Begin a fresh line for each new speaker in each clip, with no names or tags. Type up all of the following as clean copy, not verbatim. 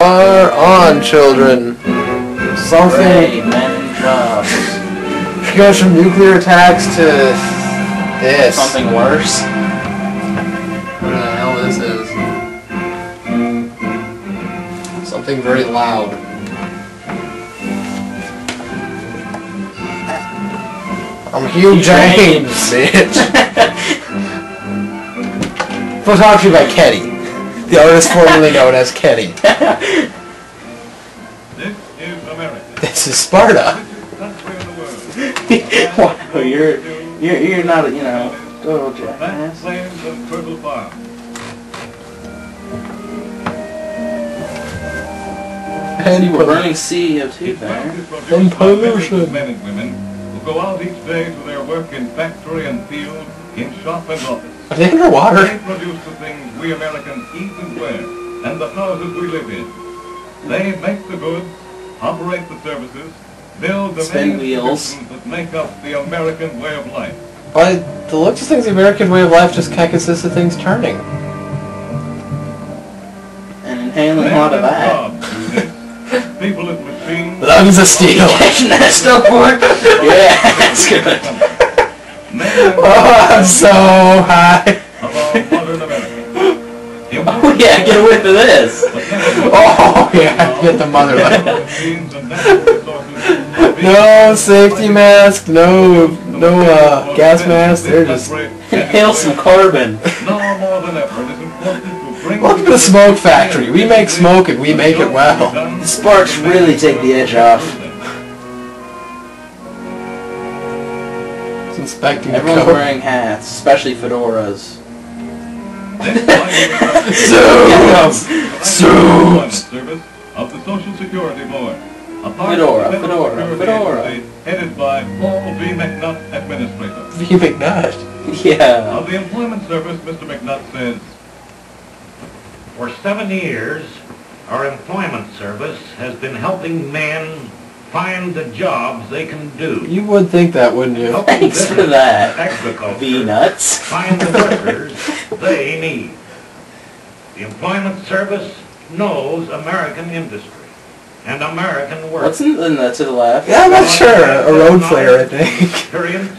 Fire on, children. Something.
Hooray, men in jobs.
It goes from nuclear attacks to this.
Something worse.
What the hell this is? Something very loud. I'm Hugh James, bitch. Photography by Kenny, the artist formerly known as Kenny.
This is America.
This is Sparta.
Country in the world.
Wow, you're not a, total
Vast
jackass.
plains of fertile farm.
And
We're burning CO2 there.
And pollution.
Men and women who go out each day to their work in factory and field, in shop and office.
Are they underwater?
They produce the things we Americans eat and wear, and the houses we live in. They make the goods, operate the services, build the
Spin
many
wheels.
institutions that make up the American way of life.
By the looks of things, the American way of life just kind of consists of things turning.
And inhaling a lot of that.
People at machines.
Lungs of steel.
Catching that stuff for it? Yeah, that's good.
Oh, I'm so high.
About modern America.
Oh yeah, get a whiff of this.
Oh yeah, get the motherland. No safety mask, no gas mask. They're just.
Inhale some carbon.
Welcome to the smoke factory. We make smoke and we make it well.
The sparks really take the edge off.
It's inspecting the
Everyone's
code.
wearing hats, especially fedoras.
Suits.
Of the Social Security Board.
Fedora.
Headed by Paul V. McNutt, Administrator.
V. McNutt.
Yeah.
Of the Employment Service, Mr. McNutt says,
For 7 years, our employment service has been helping men find the jobs they can do.
You would think that, wouldn't you?
Helping
Thanks for
business,
that.
agriculture,
V-nuts.
find the workers they need. The employment service knows American industry and American work.
What's in the to the left?
Yeah, I'm not sure. A road flare, I think.
Experience,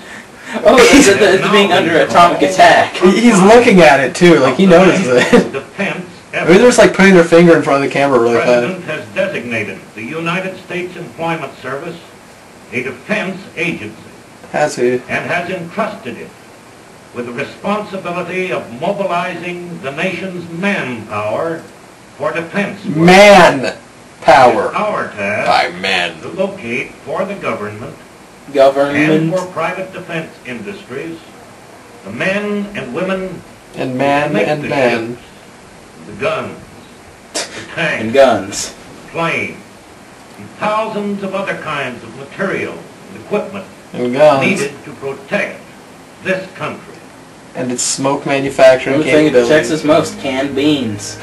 Oh, it's being under atomic attack.
He's looking at it too, like he notices it.
defense,
Maybe they're just like putting their finger in front of the camera really
The
fast.
President has designated the United States Employment Service a defense agency
Has he?
and has entrusted it with the responsibility of mobilizing the nation's manpower for defense work.
Man power.
Our task
By men.
to locate for the government and
Government.
for private defense industries the men and women
And
who
man
make
and
the
man.
ships, the guns, the
And
tanks,
guns.
planes, and thousands of other kinds of materials and equipment
And guns.
needed to protect this country.
And its smoke manufacturing
The thing that protects
capabilities.
us most, canned beans.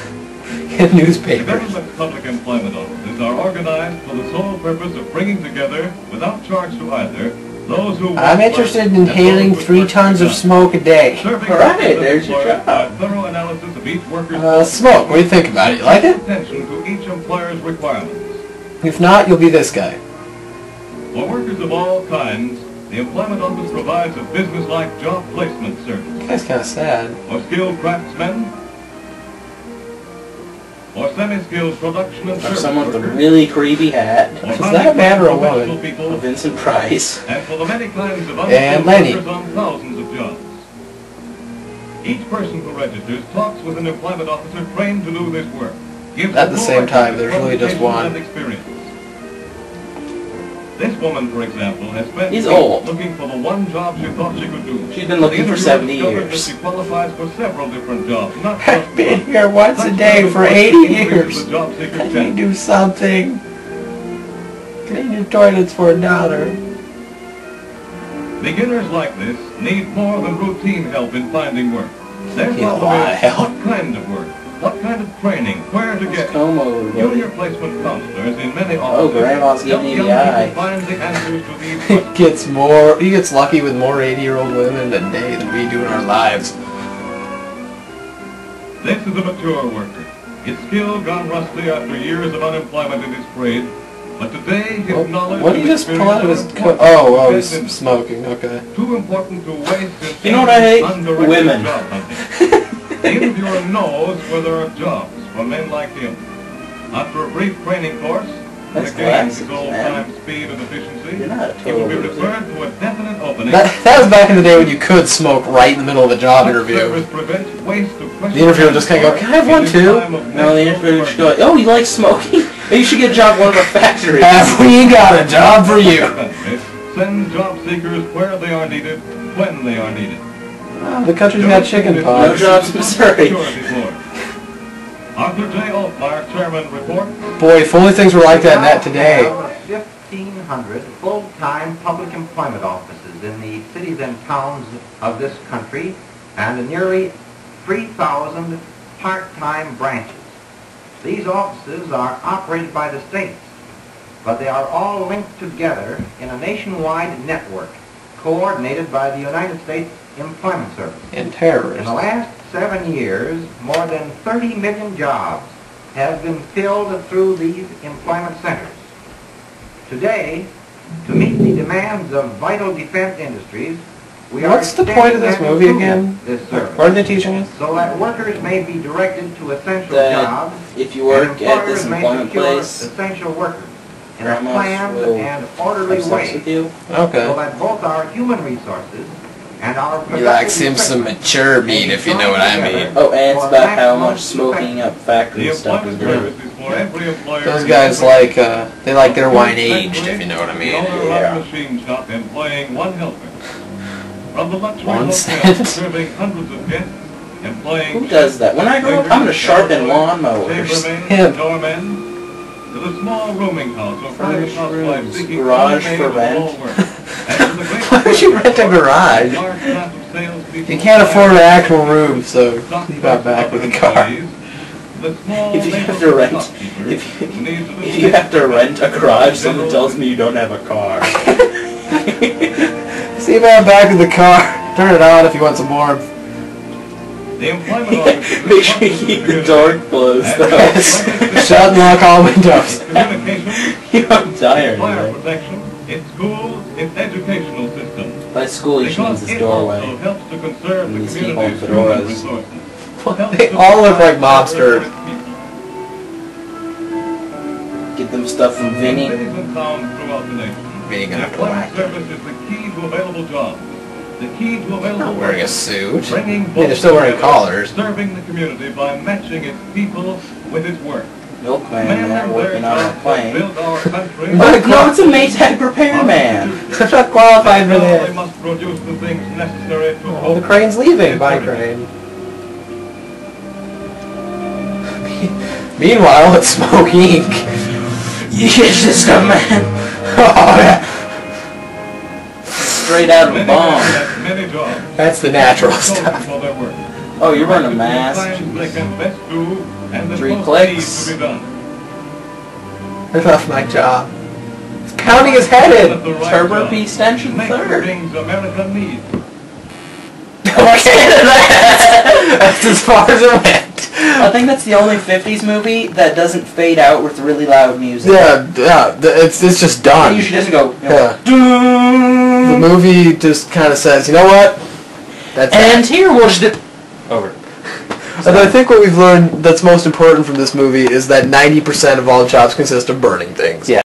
And
the
newspapers.
government's public employment offices are organized for the sole purpose of bringing together, without charge to either, those who
I'm
work
interested in
and
inhaling
those who
3
work
tons of
done.
smoke a day.
Serving
All right,
citizens
there's your
employers
job.
by thorough analysis of each worker's
Smoke, what do you think about it? You like it?
attention to each employer's requirements.
If not, you'll be this guy.
For workers of all kinds, the Employment Office provides a business-like job placement service.
That guy's kind of sad.
For skilled craftsmen, or semi-skilled production and
Or
service
someone with a
workers,
really creepy hat.
or
Is that a man or a
professional
woman?
people,
Vincent Price.
and for the many kinds of
And
unskilled
Lenny.
workers on thousands of jobs. Each person who registers talks with an employment officer trained to do this work. Gives
At the
full
same time,
records,
there's really just
qualifications,
one.
and experience. This woman, for example, has spent
He's
weeks
old.
looking for the one job she thought she could do.
She's been looking for
The
70
interviewer discovered
years.
that she qualifies for several different jobs, not just
I've been
one.
here once a
Such
day
job
for
work
80
increases
years.
the job seeker's
Can you
chance.
do something? Clean your toilets for $1.
Beginners like this need more than routine help in finding work. Their
Need a
problem
lot of
is
help.
what kind of work, what kind of training, where to get it.
Como.
Junior placement counselors in many
Oh,
offices
Grandma's
help
giving
young
you the eye.
people find the answers to these
He
questions.
gets lucky with more 80-year-old women a day than we do in our lives.
This is a mature worker. His skill gone rusty after years of unemployment in his trade, but today his knowledge
What did he
and
just pull out of his
experience
coat? Oh, he's smoking. Okay.
too important to waste in
You know what I hate?
undirected
Women.
job hunting. The interviewer knows where there are jobs for men like him. After a brief training course, and
Nice
again
glasses,
his
man.
old-time speed and efficiency,
You're not a
he will be
total loser.
referred to a definite opening.
That was back in the day when you could smoke right in the middle of the job interview.
Service prevents waste of
The interviewer just kinda go, "Can I have one too?"
No, the interviewer should go, oh, you like smoking? Maybe you should get a job at one of our factories.
Have we got a job for you?
Send job seekers where they are needed, when they are needed.
Oh, the country's got chicken
No
pox.
jobs in Missouri.
Arthur J. Altmaier, Chairman, reports.
Boy, if only things were like that net today.
We have 1,500 full-time public employment offices in the cities and towns of this country, and nearly 3,000 part-time branches. These offices are operated by the states, but they are all linked together in a nationwide network coordinated by the United States Employment Service.
And
In
terrorists.
the last 7 years, more than 30 million jobs have been filled through these employment centers. Today, to meet the demands of vital defense industries, we are
What's the point of this
extending
movie
and
again?
improving this service,
What are they teaching us?
so that workers may be directed to essential
That
jobs,
if you work
and
at this
employers may
employment
secure
place,
essential workers in a
grandmas
planned
will
and orderly
have sex
way,
with you.
so
Okay.
that both our human resources and our
He likes
productive
him some
equipment
mature meat, if you know what I mean.
Oh, and it's about how much smoking up factory
The
stuff is
employment
doing.
service is for every employer.
Those guys like, they like their wine aged, if you know what I
The
mean.
owner
Yeah.
of a machine shop employing one helper. From the luxury
1
hotel
cent.
serving hundreds of guests, employing
Who does that? When I grow up, I'm going to sharpen lawnmowers.
chambermaids,
Him.
doormen, to the small rooming house of private
Furnished
housewives
rooms,
seeking
garage
only
for
maids of
rent.
all work. And to the great
Why would you rent a garage?
large class of salespeople
You can't afford an actual room, so
stock
you got back with a
brokers,
car.
employees, the small
If you have
neighborhood
to rent,
shopkeepers
if
who need to
If you have to rent a garage, someone tells me you don't have a car.
See if I'm back with the car. Turn it on if you want some warmth.
The employment office
Make sure you keep the door closed, though.
Shut and lock all windows.
Communication,
I'm tired,
fire
man.
protection, its schools, its educational system.
By school, he means
Because
his
it also
doorway.
helps to conserve the
These people
community's
with
human
fedoras.
resources.
They all look like mobsters.
Get them stuff from Vinny.
Cities and towns throughout the nation.
Being
The
an
employment service is the key to available jobs. The key to available
Not wearing a
work.
suit.
Bringing
they're
both
still wearing
together,
collars.
Serving the community by matching its people with its work.
Milkman,
Men
man,
and
working
their
on a
jobs have
plane.
built our country.
No, it's a Maytag repairman.
I'm not qualified for
Now they
this.
must produce the things necessary to
Oh, the crane's leaving. Bye, crane. Meanwhile, it's Smoke Inc.
Yes, just a man.
Oh, yeah.
Straight out of a
Many
bomb.
men have many jobs.
That's the natural
Chosen
stuff.
for their work.
Oh, you're wearing a
They
mask.
can best do, and the
3
most
clicks.
needs to be done.
I left my job. County is headed.
At the right
Turbo
job.
P extension
Make
third.
things America needs.
Okay, that's as far as it went.
I think that's the only 50s movie that doesn't fade out with really loud music.
Yeah, it's just
It
done.
usually doesn't go.
Yeah. The
Doom.
movie just kind of says, you know what? That's
And here was the. Over.
And I think what we've learned that's most important from this movie is that 90% of all jobs consist of burning things.
Yeah.